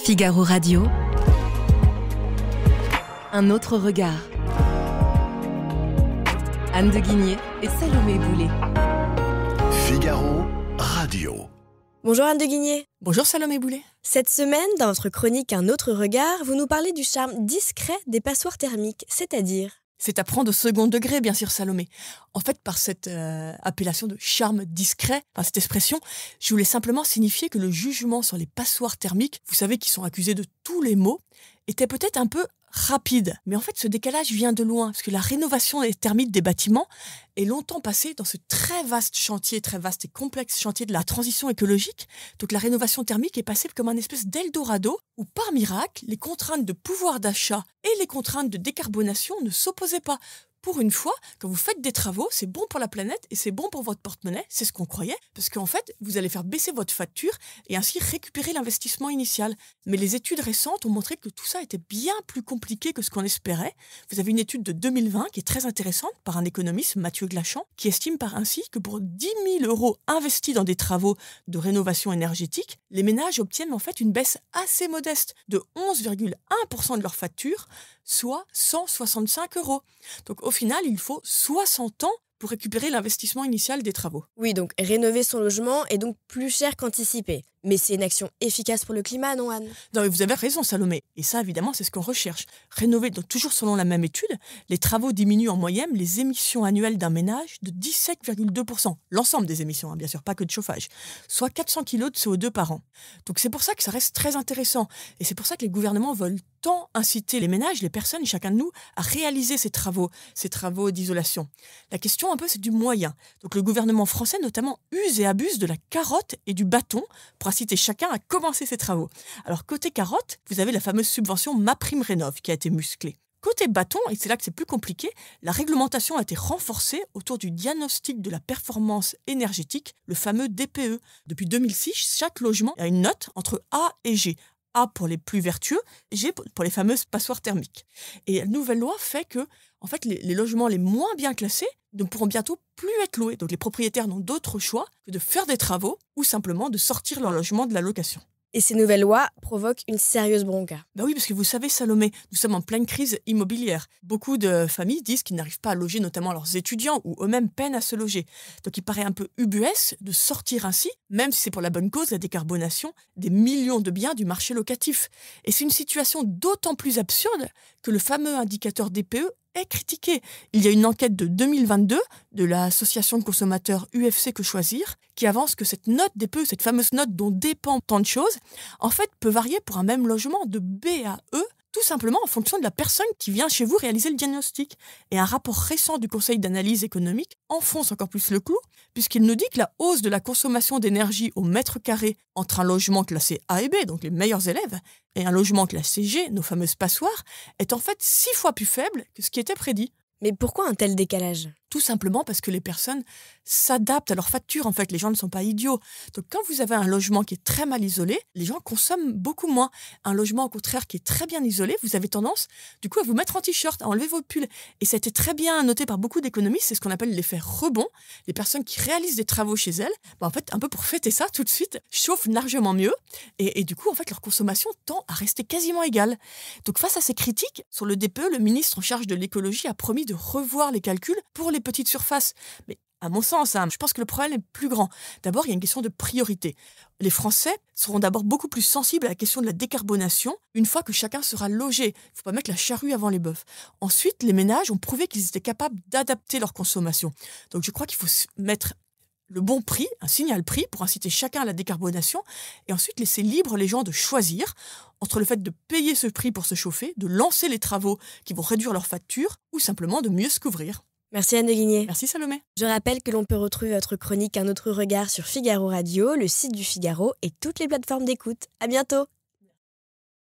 Figaro Radio, un autre regard. Anne de Guigné et Salomé Boulet. Figaro Radio. Bonjour Anne de Guigné. Bonjour Salomé Boulet. Cette semaine, dans votre chronique Un autre regard, vous nous parlez du charme discret des passoires thermiques, c'est-à-dire... C'est à prendre au second degré, bien sûr, Salomé. En fait, par cette appellation de charme discret, par cette expression, je voulais simplement signifier que le jugement sur les passoires thermiques, vous savez, qui sont accusés de tous les maux, était peut-être un peu rapide. Mais en fait, ce décalage vient de loin, parce que la rénovation thermique des bâtiments est longtemps passée dans ce très vaste et complexe chantier de la transition écologique. Donc la rénovation thermique est passée comme un espèce d'Eldorado, où par miracle, les contraintes de pouvoir d'achat et les contraintes de décarbonation ne s'opposaient pas. Pour une fois, quand vous faites des travaux, c'est bon pour la planète et c'est bon pour votre porte-monnaie, c'est ce qu'on croyait, parce qu'en fait, vous allez faire baisser votre facture et ainsi récupérer l'investissement initial. Mais les études récentes ont montré que tout ça était bien plus compliqué que ce qu'on espérait. Vous avez une étude de 2020 qui est très intéressante par un économiste, Mathieu Glachant, qui estime par ainsi que pour 10 000 € investis dans des travaux de rénovation énergétique, les ménages obtiennent en fait une baisse assez modeste de 11,1% de leur facture, soit 165 €. Donc au final, il faut 60 ans pour récupérer l'investissement initial des travaux. Oui, donc rénover son logement est donc plus cher qu'anticipé. Mais c'est une action efficace pour le climat, non Anne ? Non, mais vous avez raison, Salomé. Et ça, évidemment, c'est ce qu'on recherche. Rénover, donc toujours selon la même étude, les travaux diminuent en moyenne les émissions annuelles d'un ménage de 17,2%. L'ensemble des émissions, hein, bien sûr, pas que de chauffage. Soit 400 kg de CO2 par an. Donc c'est pour ça que ça reste très intéressant. Et c'est pour ça que les gouvernements veulent tant inciter les ménages, les personnes, chacun de nous, à réaliser ces travaux d'isolation. La question, un peu, c'est du moyen. Donc le gouvernement français, notamment, use et abuse de la carotte et du bâton pour inciter chacun à commencer ses travaux. Alors, côté carotte, vous avez la fameuse subvention MaPrimeRénov' qui a été musclée. Côté bâton, et c'est là que c'est plus compliqué, la réglementation a été renforcée autour du diagnostic de la performance énergétique, le fameux DPE. Depuis 2006, chaque logement a une note entre A et G. A pour les plus vertueux, G pour les fameuses passoires thermiques. Et la nouvelle loi fait que, en fait, les logements les moins bien classés ne pourront bientôt plus être loués. Donc les propriétaires n'ont d'autre choix que de faire des travaux ou simplement de sortir leur logement de la location. Et ces nouvelles lois provoquent une sérieuse bronca. Ben oui, parce que vous savez, Salomé, nous sommes en pleine crise immobilière. Beaucoup de familles disent qu'ils n'arrivent pas à loger notamment leurs étudiants ou eux-mêmes peinent à se loger. Donc il paraît un peu ubuesque de sortir ainsi, même si c'est pour la bonne cause, la décarbonation, des millions de biens du marché locatif. Et c'est une situation d'autant plus absurde que le fameux indicateur DPE est critiqué. Il y a une enquête de 2022 de l'association de consommateurs UFC Que Choisir qui avance que cette note DPE, cette fameuse note dont dépend tant de choses, en fait peut varier pour un même logement de B à E, tout simplement en fonction de la personne qui vient chez vous réaliser le diagnostic. Et un rapport récent du Conseil d'analyse économique enfonce encore plus le clou, puisqu'il nous dit que la hausse de la consommation d'énergie au mètre carré entre un logement classé A et B, donc les meilleurs élèves, et un logement classé G, nos fameuses passoires, est en fait 6 fois plus faible que ce qui était prédit. Mais pourquoi un tel décalage ? Tout simplement parce que les personnes s'adaptent à leurs factures. En fait, les gens ne sont pas idiots. Donc, quand vous avez un logement qui est très mal isolé, les gens consomment beaucoup moins. Un logement, au contraire, qui est très bien isolé, vous avez tendance, du coup, à vous mettre en t-shirt, à enlever vos pulls. Et ça a été très bien noté par beaucoup d'économistes. C'est ce qu'on appelle l'effet rebond. Les personnes qui réalisent des travaux chez elles, en fait, un peu pour fêter ça, tout de suite, chauffent largement mieux. Et du coup, en fait, leur consommation tend à rester quasiment égale. Donc, face à ces critiques, sur le DPE, le ministre en charge de l'écologie a promis de revoir les calculs pour les petites surfaces. Mais à mon sens, je pense que le problème est plus grand. D'abord, il y a une question de priorité. Les Français seront d'abord beaucoup plus sensibles à la question de la décarbonation une fois que chacun sera logé. Il ne faut pas mettre la charrue avant les bœufs. Ensuite, les ménages ont prouvé qu'ils étaient capables d'adapter leur consommation. Donc je crois qu'il faut mettre le bon prix, un signal prix pour inciter chacun à la décarbonation et ensuite laisser libre les gens de choisir entre le fait de payer ce prix pour se chauffer, de lancer les travaux qui vont réduire leur facture ou simplement de mieux se couvrir. Merci Anne de Guigné. Merci Salomé. Je rappelle que l'on peut retrouver votre chronique Un autre regard sur Figaro Radio, le site du Figaro et toutes les plateformes d'écoute. À bientôt.